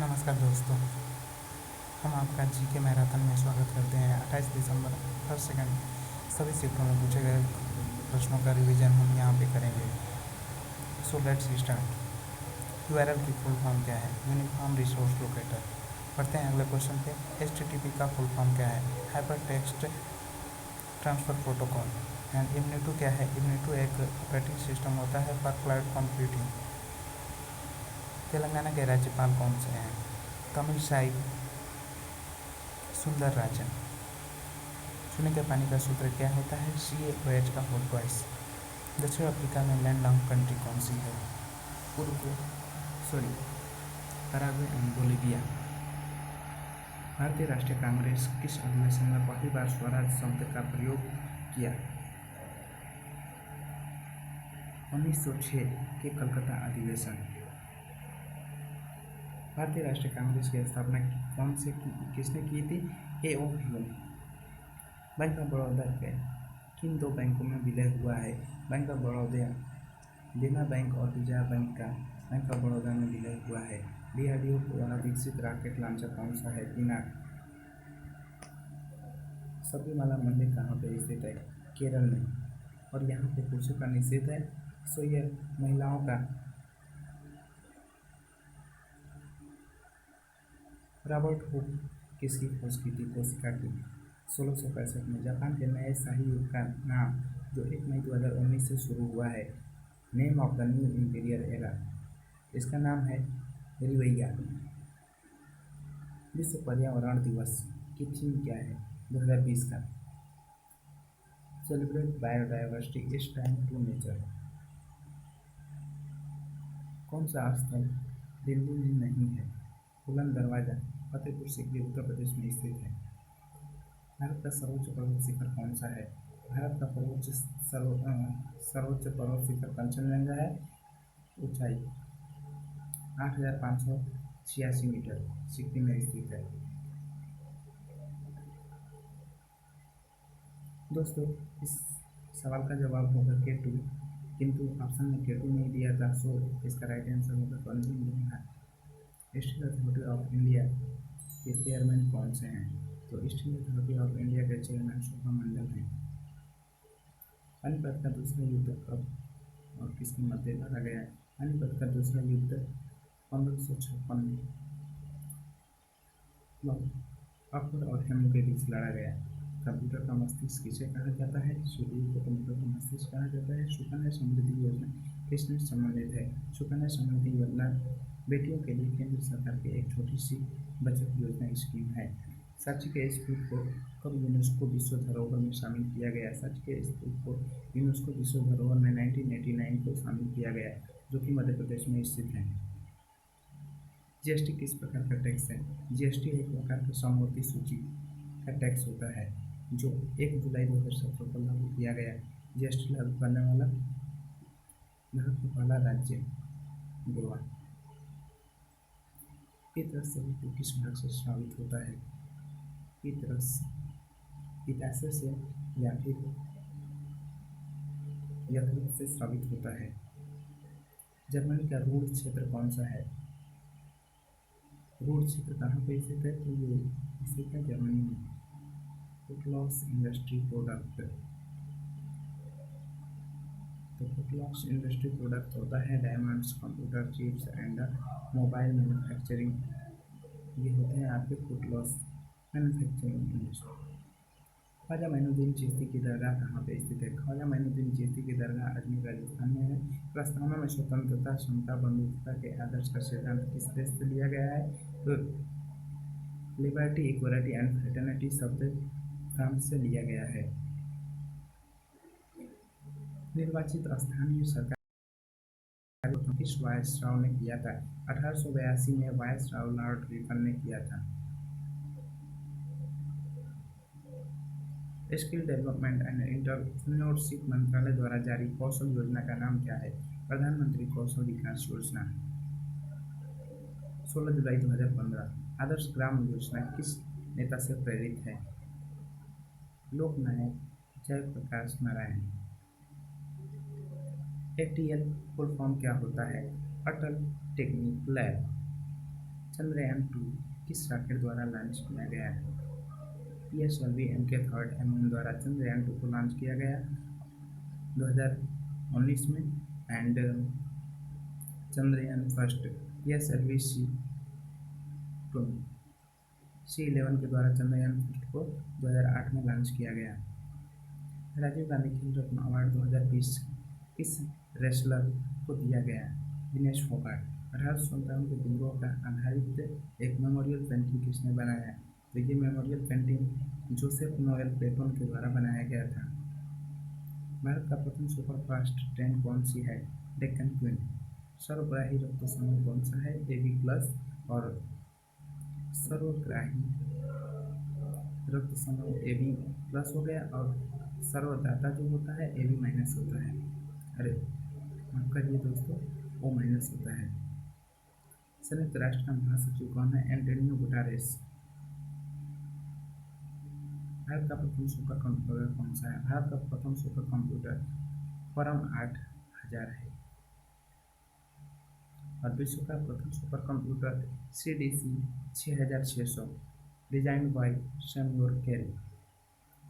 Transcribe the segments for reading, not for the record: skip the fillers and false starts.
नमस्कार दोस्तों। हम आपका जीके मैराथन में स्वागत करते हैं। 28 दिसंबर हर सेकंड सभी शिफ्टों में पूछे गए प्रश्नों का रिवीजन हम यहाँ पे करेंगे। So let's start. यूआरएल की फुल फॉर्म क्या है? Uniform resource locator. पढ़ते हैं अगले क्वेश्चन पे। एचटीटीपी का फुल फॉर्म क्या है? Hyper text transfer protocol. And इमनीटू क्या है? इमनीटू एक ऑपरेटिंग सिस्टम होता है फॉर क्लाउड कंप्यूटिंग। तेलंगाना के राज्यपाल कौन से हैं? तमिलसाई सुंदर राजन। चूने के पानी का सूत्र क्या होता है? CaOH का होल ट्वाइस। दक्षिण अफ्रीका में लैंड लॉन्ग कंट्री कौन सी है? Paraguay and Bolivia. भारतीय राष्ट्रीय कांग्रेस किस अधिवेशन में पहली बार स्वराज शब्द का प्रयोग किया? 1906 के कलकत्ता अधिवेशन। भारतीय राष्ट्रीय कांग्रेस की स्थापना किसने की थी? A.O. Hume. Bank of Baroda के किन दो बैंकों में विलय हुआ है? बैंक ऑफ बड़ौदा देना बैंक और विजया बैंक का बैंक ऑफ बड़ौदा में विलय हुआ है। DRDO द्वारा विकसित रॉकेट लॉन्चर कौन सा है? पिनाक। सबरीमाला मंदिर कहाँ पर स्थित है? केरल में। और यहाँ पे पुरुषों का निषेध है, सो यह महिलाओं का। रॉबर्ट हुक किसकी खोज की थी? कोशिका की। 1665 में। जापान के नए शाही युग का नाम जो 1 मई 2019 से शुरू हुआ है। Name of the new imperial era, इसका नाम है रिवैया। विश्व पर्यावरण दिवस की थीम क्या है? 2020 का। Celebrate biodiversity, it's time to nature. कौन सा स्थल दिल्ली में नहीं है? बुलंद दरवाजा फतेहपुर सीकरी उत्तर प्रदेश में स्थित है। भारत का सर्वोच्च पर्वत शिखर कौन सा है? भारत का सर्वोच्च पर्वत शिखर कंचनजंगा है। ऊंचाई 8,586 मीटर, सिक्किम में स्थित है। दोस्तों, इस सवाल का जवाब होगा केटू, किंतु ऑप्शन में केटू नहीं दिया था, सो इसका राइट आंसर होगा Kanchenjunga. Steel authority of India के चेयरमैन कौन से हैं? तो स्टील अथॉरिटी ऑफ इंडिया के चेयरमैन शोभा मंडल हैं। पानीपत का दूसरा युद्ध कब और किसके मध्य लड़ा गया? पानीपत का दूसरा युद्ध 1556 में अकबर और हेमू के बीच लड़ा गया। कंप्यूटर का मस्तिष्क किसे कहा जाता है? सीपीयू को कंप्यूटर का मस्तिष्क कहा जाता है। सुकन्या समृद्धि योजना किससे संबंधित है? सुकन्या समृद्धि योजना बेटियों के लिए केंद्र सरकार की एक छोटी सी बचत योजना स्कीम है। सांची के स्तूप को कब यूनेस्को विश्व धरोहर में शामिल किया गया? सांची के स्तूप को यूनेस्को विश्व धरोहर में 1989 को शामिल किया गया, जो कि मध्य प्रदेश में स्थित है। जीएसटी किस प्रकार का टैक्स है? जीएसटी एक प्रकार का समवर्ती सूची का टैक्स होता है जो 1 जुलाई 2017 को लागू किया गया। जीएसटी लागू करने वाला भारत का पहला राज्य गोवा। पितरस से ऋतु किस भाग से स्रावित होता है? पितरस पिताशय से या फिर यकृत से स्रावित होता है। जर्मनी का रूढ़ क्षेत्र कौन सा है? रूढ़ क्षेत्र कहाँ पर स्थित है? तो ये स्थित है जर्मनी में। फुटलॉक्स इंडस्ट्री प्रोडक्ट, तो फुटलॉक्स इंडस्ट्री प्रोडक्ट होता है diamonds, computer chips and mobile manufacturing, ये होते हैं आपके फुटलॉक्स मैन्युफैक्चरिंग इंडस्ट्री। ख्वाजा मोइनुद्दीन चिश्ती की दरगाह कहाँ पे स्थित है? ख्वाजा मोइनुद्दीन चिश्ती की दरगाह अजमेर राजस्थान में है। प्रस्तावना में स्वतंत्रता, समता, बंधुता के आदर्श का सिद्धांत किस देश से लिया गया है? तो लिबर्टी, इक्वलिटी एंड फ्रेटर्निटी शब्द फ्रांस से लिया गया है। निर्वाचित स्थानीय सरकार किस वायसराय ने किया था? 1882 में वायसराय लॉर्ड रिपन ने किया था। स्किल डेवलपमेंट एंड एंटरप्रेन्योरशिप मंत्रालय द्वारा जारी कौशल योजना का नाम क्या है? प्रधानमंत्री कौशल विकास योजना। 16 जुलाई 2015। आदर्श ग्राम योजना किस नेता से प्रेरित है? Loknayak Jayaprakash Narayan. ATL full form क्या होता है? अटल टेक्निक लैब। चंद्रयान-2 किस रॉकेट द्वारा लॉन्च किया गया? PSLV के थर्ड एम द्वारा चंद्रयान-2 को लॉन्च किया गया 2019 में। And Chandrayaan first PSLV C11 के द्वारा चंद्रयान फर्स्ट को 2008 में लॉन्च किया गया। राजीव गांधी खेल रत्न अवार्ड 2020 किस रेसलर को दिया गया? दिनेश फोगाट। 1857 के बिंदुओं का आधारित एक मेमोरियल पेंटिंग किसने बनाया? तो ये memorial painting Joseph Noel platoon के द्वारा बनाया गया था। भारत का प्रथम सुपरफास्ट ट्रेन कौन सी है? डेक्कन क्वीन। सर्वग्राही रक्त समूह कौन सा है? AB+ और सर्वग्राही रक्त समूह AB+ हो गया और सर्वदाता जो होता है AB- होता है। अरे माफ करिए दोस्तों, O- होता है। संयुक्त राष्ट्र का महासचिव कौन है? Antonio Guterres. भारत का प्रथम सुपर कंप्यूटर कौन सा है? भारत का प्रथम सुपर कंप्यूटर परम 8000 है। और विश्व का प्रथम super computer CDC 6600 design by Samuel carry.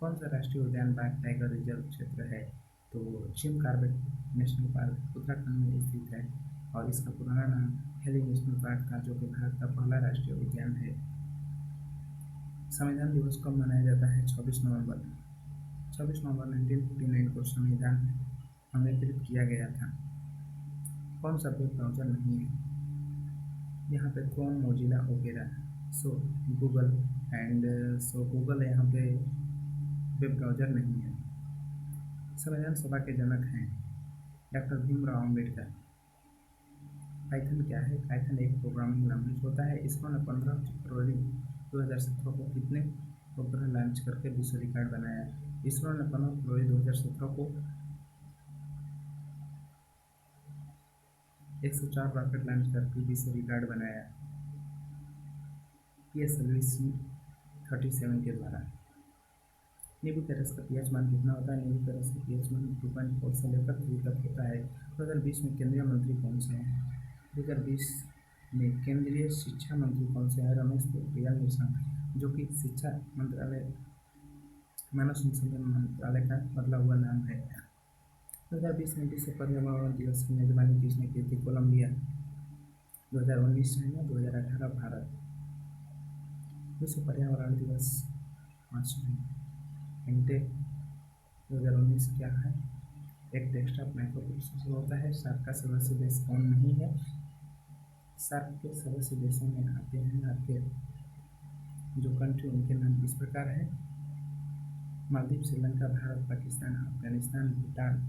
कौन सा राष्ट्रीय उद्यान बाघ टाइगर रिजर्व क्षेत्र है? तो Jim Corbett national park Uttarakhand में स्थित है और इसका पुराना नाम हेली नेशनल पार्क था, जो कि भारत का पहला राष्ट्रीय उद्यान है। संविधान दिवस कब मनाया जाता है? 26 नवंबर। 26 नवंबर 1949 को संविधान अंगीकृत किया गया था। कौन सा वेब ब्राउज़र नहीं है? यहाँ पे क्रोम, मोजिला, ओपेरा, सो गूगल गूगल यहाँ पे वेब ब्राउज़र नहीं है। संविधान सभा के जनक हैं डॉक्टर भीमराव अम्बेडकर। पाइथन क्या है? पाइथन एक प्रोग्रामिंग लैंग्वेज होता है। इसरो ने 15 फरवरी 2017 को कितने उपग्रह लॉन्च करके विश्व रिकॉर्ड बनाया? इसरो ने 15 फरवरी 2017 को 104 रॉकेट लॉन्च करके विश्व रिकॉर्ड बनाया PSLV C-37 के द्वारा। नींबू के रस का pH मान कितना होता है? नींबू के रस का pH मान 2.4 से लेकर 3 तक होता है। 2020 में केंद्रीय मंत्री कौन से हैं? 2020 में केंद्रीय शिक्षा मंत्री कौन से हैं? रमेश पोखरियाल निशंक, जो कि शिक्षा मंत्रालय मानव संसाधन मंत्रालय का बदला हुआ नाम है। 2020 में विश्व पर्यावरण दिवस की मेजबानी किसने की थी? कोलंबिया। 2019 चाइना, 2018 भारत। विश्व पर्यावरण दिवस 5 घंटे 2019 क्या है? एक डेस्कटॉप माइक्रो प्रोसेसर होता है। सार्क का सदस्य देश कौन नहीं है? सार्क के सदस्य देशों में आते हैं आपके जो कंट्री, उनके नाम इस प्रकार है: मालदीव, श्रीलंका, भारत, पाकिस्तान, अफगानिस्तान, भूटान,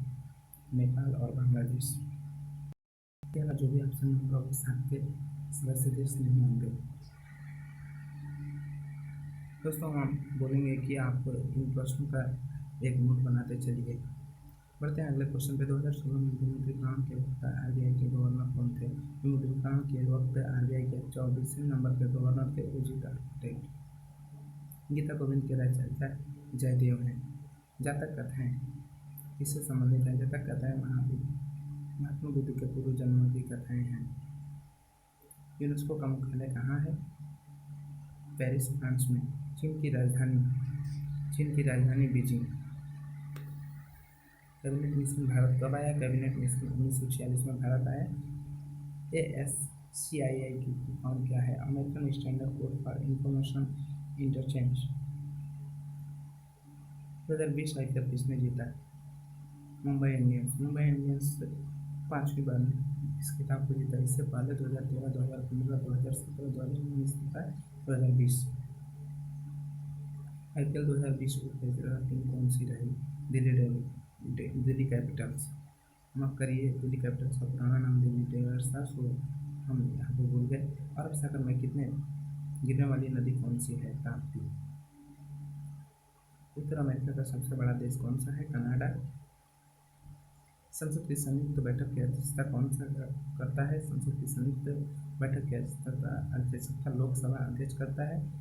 नेपाल और बांग्लादेश। यहाँ जो भी ऑप्शन होगा वो सार्क के सदस्य देश नहीं होंगे। दोस्तों हम बोलेंगे कि आप इन प्रश्नों का एक नोट बनाते चलिए। बढ़ते हैं अगले क्वेश्चन पे। 2016 में विमुद्रीकरण के वक्त RBI के गवर्नर कौन थे? विमुद्रीकरण के वक्त RBI के 24वें नंबर के गवर्नर थे उर्जित आर्किटेक्ट। गीता गोविंद के रचयिता जयदेव हैं। जातक कथाएं किससे संबंधित है? जातक कथाएं महात्मा बुद्ध के पूर्व जन्मों की कथाएं हैं। यूनेस्को का मुख्यालय कहाँ है? पेरिस, फ्रांस में। चीन की राजधानी बीजिंग। कैबिनेट मिशन भारत कब आया? कैबिनेट मिशन 1946 में भारत आया। ASCII की फॉर्म क्या है? American standard code for information interchange. 2020 IPL किसने जीता? मुंबई इंडियंस। मुंबई इंडियंस 5वीं बार इस खिताब को जीता। इससे पहले 2013, 2015, 2017, 2019 तथा 2020। IPL 2020 को पेशेवर टीम कौन सी रही? दिल्ली कैपिटल्स। माफ करिए, दिल्ली कैपिटल्स का पुराना नाम दिल्ली डेयर्स था, सो हम यहाँ पे भूल गए। अरब सागर में कितने गिरने वाली नदी कौन सी है? ताप्ती। उत्तर अमेरिका का सबसे बड़ा देश कौन सा है? कनाडा। संसद की संयुक्त बैठक की अध्यक्षता कौन सा करता है? संसद की संयुक्त बैठक की अध्यक्षता लोकसभा अध्यक्ष करता है।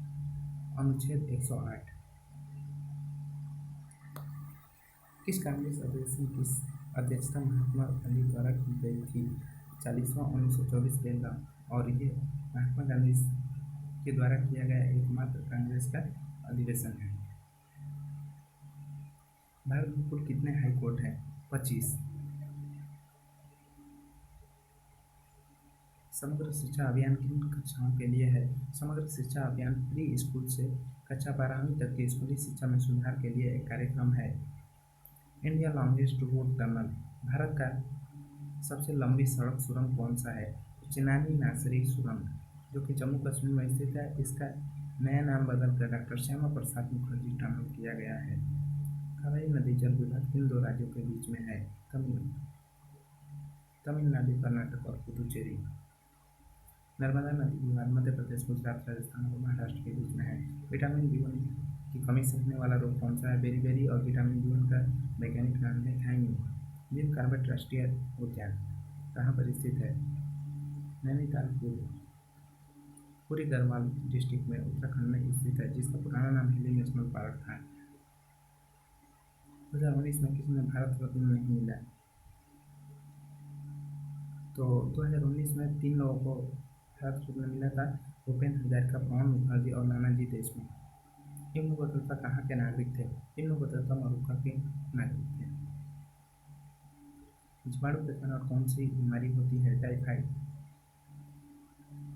अनुच्छेद 108। किस कांग्रेस अधिवेशन की अध्यक्षता महात्मा गांधी द्वारा की गई थी? 40वां 1924 बेलगाम। और ये महात्मा गांधी 19 के द्वारा किया गया एकमात्र कांग्रेस का अधिवेशन है। भारत में कुल कितने हाई कोर्ट हैं? 25। समग्र शिक्षा अभियान किन कक्षाओं के लिए है? समग्र शिक्षा अभियान प्री स्कूल से कक्षा 12वीं तक की स्कूली शिक्षा में सुधार के लिए एक कार्यक्रम है। India longest road tunnel, Bharat का सबसे लंबी सड़क सुरंग कौन सा है? चिनानी नासरी सुरंग, जो कि जम्मू कश्मीर में स्थित है। इसका नया नाम बदलकर डॉक्टर श्यामा प्रसाद मुखर्जी टनल किया गया है। कावेरी नदी जल विवाद किन दो राज्यों के बीच में है? तमिलनाडु, कर्नाटक और पुदुचेरी। नर्मदा नदी विवाद मध्य प्रदेश, गुजरात, राजस्थान और महाराष्ट्र के बीच में है। विटामिन B1 की कमी से होने वाला रोग कौन सा है? बेरीबेरी। और विटामिन B1 का वैज्ञानिक नाम है थाइमिन। जिम कॉर्बेट राष्ट्रीय उद्यान कहाँ पर स्थित है? नैनीताल पुरी गढ़वाल डिस्ट्रिक्ट में उत्तराखंड में स्थित है, जिसका पुराना नाम हिली नेशनल पार्क था। 2019 में किसी ने भारत रत्न नहीं मिला, तो 2019 में 3 लोगों को भारत रत्न मिला था, भूपेन हजारिका, प्रणब मुखर्जी और नानाजी देशमुख। इब्न बतूता कहाँ के नागरिक थे? इब्न बतूता मरुक्का के नागरिक थे। जीवाणु के कारण कौन सी बीमारी होती है? टाइफाइड।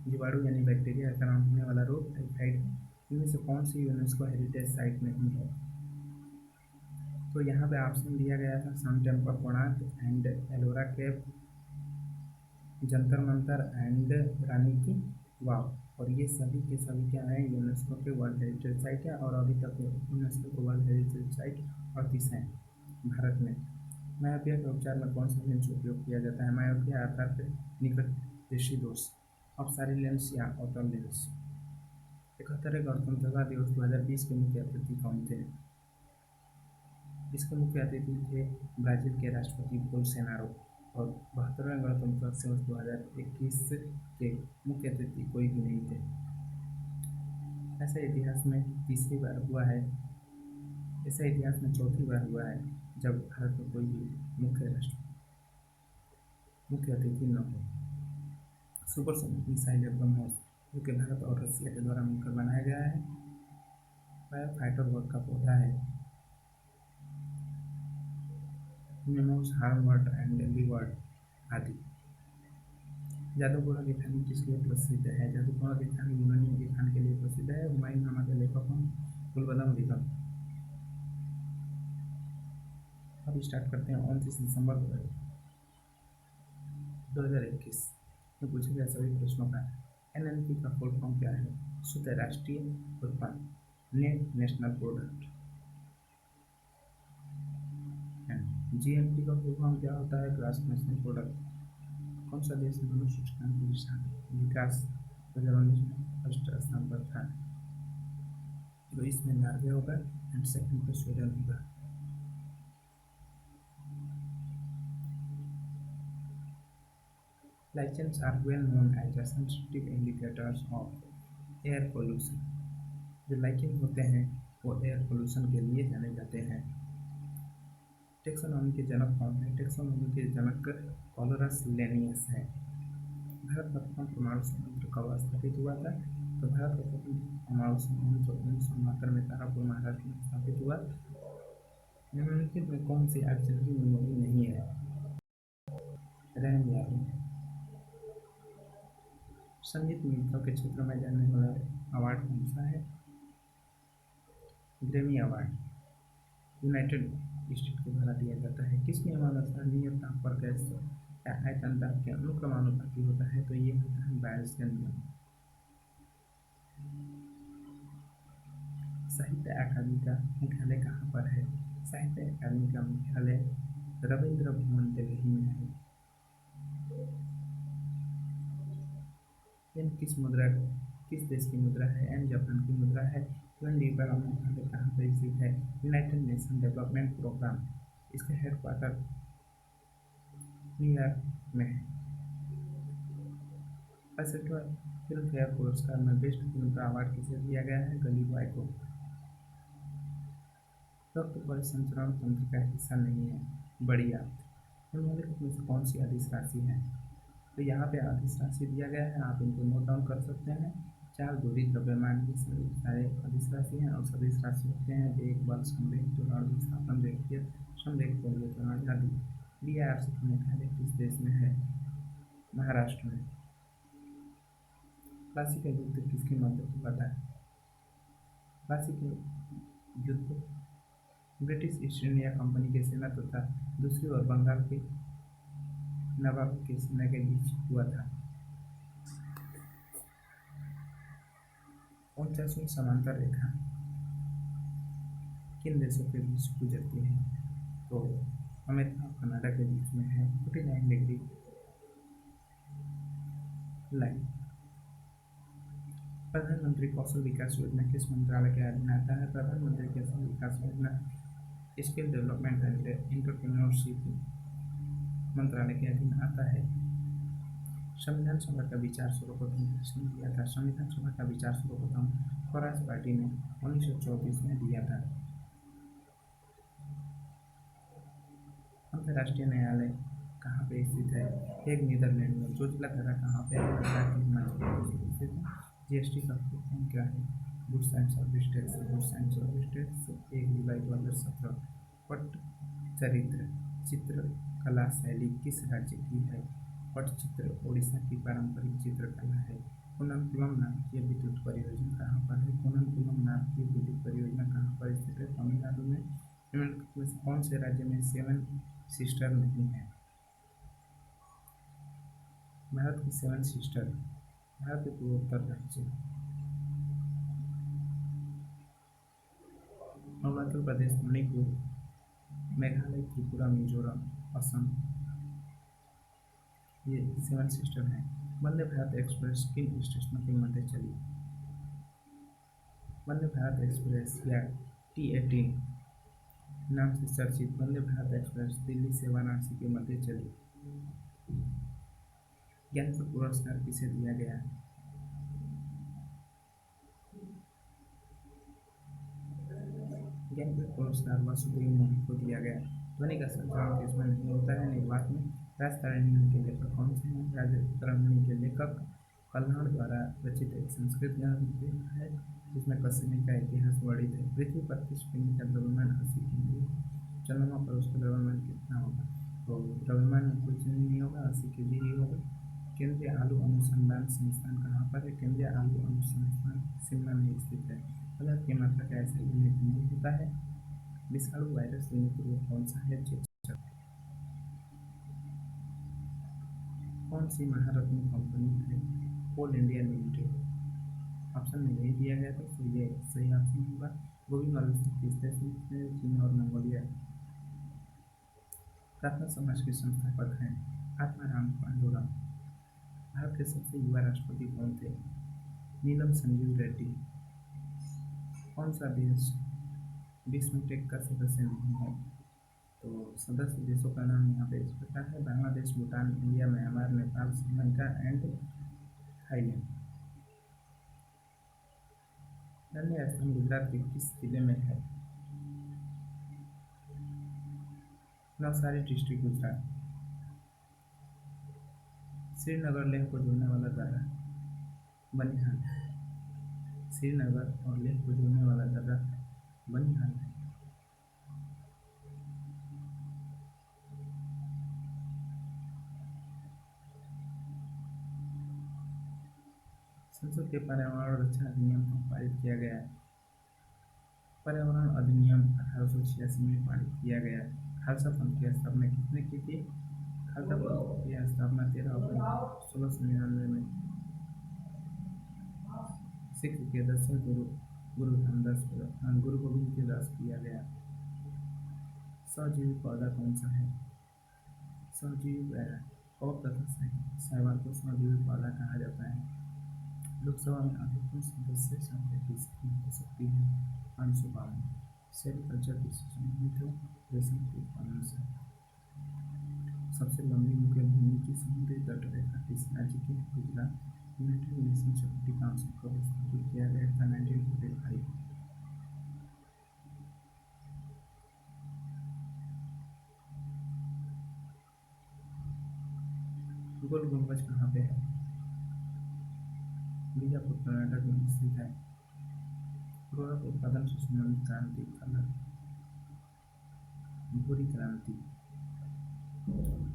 जीवाणु यानी बैक्टीरिया के कारण होने वाला रोग टाइफाइड है। इनमें से कौन सी यूनेस्को हेरिटेज साइट नहीं है? तो यहाँ पे ऑप्शन दिया गया था sun temple, Konark and Ellora cave, Jantar Mantar and Rani ki Vav. और ये सभी के सभी क्या है? यूनेस्को के वर्ल्ड हेरिटेज साइट है, और अभी तक यूनेस्को के वर्ल्ड हेरिटेज साइट 38 हैं भारत में। मायोपिया के उपचार में कौन सा लेंस उपयोग किया जाता है? मायोपिया अर्थात निकट दृष्टि दोष, अपसारी लेंस या ऑटो लेंस। 71वें गणतंत्रता दिवस 2020 के मुख्य अतिथि कौन थे? इसके मुख्य अतिथि थे ब्राजील के राष्ट्रपति बोल्सोनारो। और 72वें गणतंत्र दिवस 2021 के मुख्य अतिथि कोई भी नहीं थे। ऐसा इतिहास में तीसरी बार हुआ है, ऐसा इतिहास में चौथी बार हुआ है जब भारत में कोई भी मुख्य अतिथि न हो। सुपरसोनिक मिसाइल ब्रह्मोस, जो कि भारत और रसिया के द्वारा मिलकर बनाया गया है, फाइटर वर्ग का पौधा है। मेमोस, हार्मवर्ट एंड लीवर्ट आदि। जादूगोड़ा की कहानी किसके लिए प्रसिद्ध है? जादूगोड़ा की कहानी यूनानियों की कहानी के लिए प्रसिद्ध है। हुमायूं नामा के लेखक कौन? गुलबदन बेगम। अब स्टार्ट करते हैं 29 दिसंबर 2021 में पूछे गए सभी प्रश्नों का। NNP का फुल फॉर्म क्या है? शुद्ध राष्ट्रीय उत्पाद, नेट नेशनल प्रोडक्ट। GNP का फुल फॉर्म क्या होता है? Gross national product. कौन सा देश मानव सूचकांक विकास 2019 में फर्स्ट स्थान पर था? तो इसमें नॉर्वे होगा एंड सेकंड पर स्वीडन होगा। Lichens are well known as the sensitive indicators of air pollution. जो लाइचेन होते हैं वो एयर पोल्यूशन के लिए जाने जाते हैं। टेक्सोनॉमी के जनक कौन है? टेक्सोनॉमी के जनक कॉलरस लेनियस है। भारत का प्रथम परमाणु संयंत्र कब स्थापित हुआ था? तो भारत का प्रथम परमाणु संयंत्र 1969 में तारापुर, महाराष्ट्र में स्थापित हुआ। निम्नलिखित में कौन सी ऑक्सीजन मेमोरी नहीं है? रैम या रोम। संगीत म्यूजिक के क्षेत्र में जाने वाला अवार्ड कौन सा है? ग्रैमी अवार्ड यूनाइटेड स्टेट के द्वारा दिया जाता है। किस नियमानुसार नियत ताप पर गैस का आयतन ताप के अनुक्रमानुपाती होता है? तो ये होता है बायस का नियम। साहित्य अकादमी का मुख्यालय कहाँ पर है? साहित्य अकादमी का मुख्यालय रविंद्र भवन दिल्ली में है। एन किस देश की मुद्रा है? एन जापान की मुद्रा है। UNDP का मुख्यालय कहाँ पर स्थित है? United Nation Development Programme. इसका हेडक्वार्टर न्यूयॉर्क में है। 65वां फिल्म फेयर पुरस्कार में बेस्ट फिल्म का अवार्ड किसे दिया गया है? गली बॉय को। रक्त परिसंचरण तंत्र का हिस्सा नहीं है, बड़ी आंत। निम्नलिखित में से कौन सी अदिश राशि है? तो यहाँ पे अदिश राशि दिया गया है, आप इनको नोट डाउन कर सकते हैं। 4 दूरी द्रव्यमान ये सारे अदिश राशि हैं और सदिश राशि होते हैं वेग, बल, संवेग, त्वरण, विस्थापन, रेखीय संवेग, कोणीय त्वरण आदि। दिया है आपसे मेघालय किस देश में है? महाराष्ट्र में। प्लासी का युद्ध किसके मध्य हुआ था? प्लासी का युद्ध ब्रिटिश ईस्ट इंडिया कंपनी के सेना तथा दूसरी ओर बंगाल के नवाब की सेना के बीच हुआ था। 49वीं समांतर रेखा किन देशों के बीच गुजरती है? तो अमेरिका और कनाडा के बीच में है 49 डिग्री लाइन। प्रधानमंत्री कौशल विकास योजना किस मंत्रालय के अधीन आता है? प्रधानमंत्री कौशल विकास योजना स्किल डेवलपमेंट एंड एंटरप्रेन्योरशिप मंत्रालय के अधीन आता है। संविधान सभा का विचार सर्वप्रथम किसने दिया था? संविधान सभा का विचार सर्वप्रथम स्वराज पार्टी ने 1924 में दिया था। अंतर्राष्ट्रीय न्यायालय कहाँ पे स्थित है? हेग, नीदरलैंड में। जोजिला धरा कहाँ पे है? जीएसटी का फॉर्म क्या है? Goods and service tax. Goods and service tax 1 जुलाई 2017। पट चरित्र चित्रकला शैली किस राज्य की है? पटचित्र ओडिशा की पारंपरिक चित्रकला है। कुन्नकुलम नाभिकीय विद्युत परियोजना कहाँ पर है? कुन्नकुलम नाभिकीय विद्युत परियोजना कहाँ पर स्थित है? तमिलनाडु में। निम्नलिखित में से कौन से राज्य में 7 सिस्टर नहीं है? भारत की 7 सिस्टर भारत के पूर्वोत्तर राज्य अरुणाचल प्रदेश, मणिपुर, मेघालय, त्रिपुरा, मिजोरम, असम, ये 7 सिस्टर हैं। वंदे भारत एक्सप्रेस किन स्टेशनों के मध्य चली? वंदे भारत एक्सप्रेस या T18 नाम से चर्चित वंदे भारत एक्सप्रेस दिल्ली से वाराणसी के मध्य चली। ज्ञानपीठ पुरस्कार किसे दिया गया? ज्ञानपीठ पुरस्कार वासुदेव मोहन को दिया गया। ध्वनि का संचरण किसमें नहीं होता है? निर्वात में। राजतारिणी के लेखक कौन से हैं? राजतारिणी के लेखक कल्हड़ द्वारा रचित एक संस्कृत ग्रंथ है जिसमें कश्मीर का इतिहास वर्णित है। पृथ्वी पर किस पिंड का द्रव्यमान 80 केजी? चंद्रमा पर उसका द्रव्यमान कितना होगा? तो द्रव्यमान में कुछ नहीं होगा, 80 केजी ही होगा। केंद्रीय आलू अनुसंधान संस्थान कहाँ पर है? केंद्रीय आलू अनुसंधान शिमला में स्थित है। पदार्थ की मात्रा का ऐसा यूनिट नहीं होता है। विषाणु वायरस यूनिट रूप कौन सा है? चेचक। कौन सी महारत्न कंपनी है? कोल इंडिया लिमिटेड। ऑप्शन में यही दिया गया था, तो ये सही ऑप्शन होगा। गोभी मलुस्क किस देश में? चीन और मंगोलिया। प्रार्थना समाज के संस्थापक हैं आत्माराम पांडुरंग। भारत के सबसे युवा राष्ट्रपति कौन थे? नीलम संजीव रेड्डी। कौन सा देश बिस्मटेक का सदस्य नहीं है? तो सदस्य देशों का नाम यहाँ पे इस प्रकार है: Bangladesh, Bhutan, India, Myanmar, Nepal, Sri Lanka and Thailand. धन्य स्थान गुजरात के किस जिले में है? नवसारी डिस्ट्रिक्ट, गुजरात। श्रीनगर लेह को जोड़ने वाला दर्रा बनिहाल। श्रीनगर और लेह को जोड़ने वाला दर्रा बनिहाल है। संसद के पर्यावरण रक्षा अधिनियम को पारित किया गया है। पर्यावरण अधिनियम 1886 में पारित किया गया। खालसा पंथ की स्थापना किसने की थी? खालसा पंथ की स्थापना 13 अप्रैल 1699 में सिख के 10वें गुरु गुरु गोविंद के दास किया गया। सहजीवी पौधा कौन सा है? सहजीवी कौप तथा शैवाल को सहजीवी पौधा कहा जाता है। लोकसभा में अधिकतम सदस्य संख्या किसकी हो सकती है? 552। सेरिकल्चर किससे संबंधित है? रेशम के उत्पादन से। सबसे लंबी मुख्य भूमि की समुद्री तट रेखा किस राज्य की है? Gujarat. United nation security council को स्थापित किया गया था 1945। गोल गुम्बज कहाँ पे है? बीजापुर कर्नाटक में स्थित है। उर्वरक उत्पादन से संबंधित क्रांति कलर भूरी क्रांति।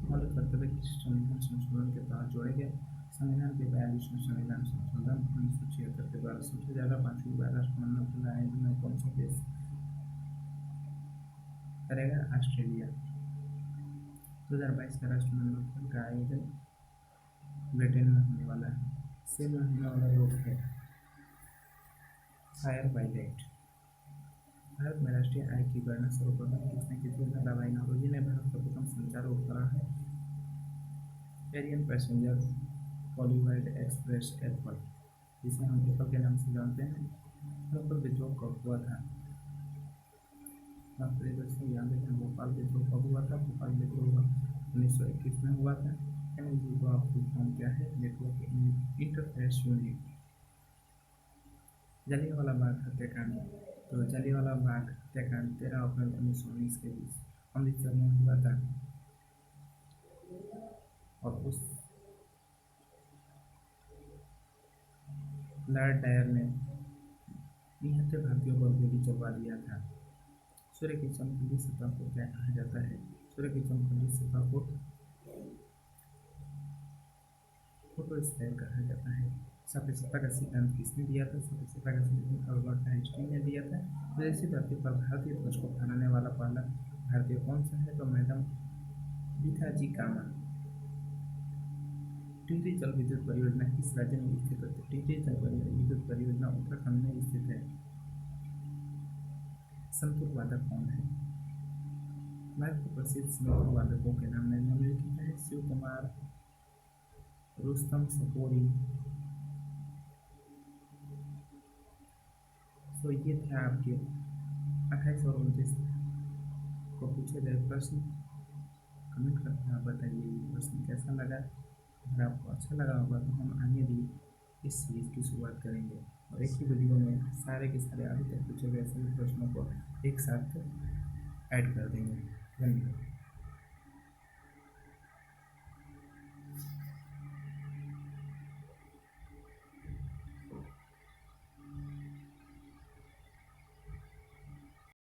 मौलिक कर्तव्य किस संविधान संशोधन के तहत जोड़े गए? संविधान के 42वें संविधान संशोधन 1976 के द्वारा सबसे ज्यादा 5वीं बार राष्ट्रमंडल का आयोजन कौन सा देश करेगा? ऑस्ट्रेलिया। 2022 का राष्ट्रमंडल का आयोजन ब्रिटेन में होने वाला है। सेल में होने वाला रोग है फायर पायलट। भारत में राष्ट्रीय आय की गणना सर्वप्रथम किसने की थी? दादाभाई नौरोजी ने। भारत का प्रथम संचार उपग्रह है एरियन पैसेंजर पॉलीवर्ल्ड एक्सप्रेस एप्पल, जिसे हम एप्पल के नाम से जानते हैं। भोपाल विद्रोह कब हुआ था? दोस्तों याद रखें, भोपाल विद्रोह कब हुआ था? भोपाल विद्रोह 1921 में हुआ था। एनएसजी का फुल फॉर्म क्या है? Network interface unit. Jallianwala Bagh हत्याकांड। तो जलियांवाला बाग हत्याकांड 13 अप्रैल 1919 के बीच अमृतसर में हुआ था और उस लॉर्ड डायर ने 73 भारतीयों पर गोली चलवा दिया था। सूर्य की चमकीली सतह को क्या कहा जाता है? सूर्य की चमकीली सतह को फोटोस्फीयर कहा जाता है। सापेक्षता का सिद्धांत किसने दिया था? सापेक्षता का सिद्धांत अल्बर्ट आइंस्टीन ने दिया था। विदेशी धरती पर भारतीय ध्वज को फहराने वाला पहला भारतीय कौन सा है? तो मैडम भीखाजी कामा। टिहरी जल विद्युत परियोजना किस राज्य में स्थित है? टिहरी जल विद्युत परियोजना उत्तराखंड में स्थित है। संतूर वादक कौन है? भारत के प्रसिद्ध संतूर वादकों के नाम में निम्नलिखित है। शिव कुमार, रुस्तम सपोरी। तो ये थे आपके 28 और 29 को पूछे गए प्रश्न। कमेंट करके आप बताइए ये प्रश्न कैसा लगा। अगर आपको अच्छा लगा होगा तो हम आगे भी इस सीरीज की शुरुआत करेंगे और एक ही वीडियो में सारे के सारे अभी तक पूछे गए सभी प्रश्नों को एक साथ ऐड कर देंगे। धन्यवाद।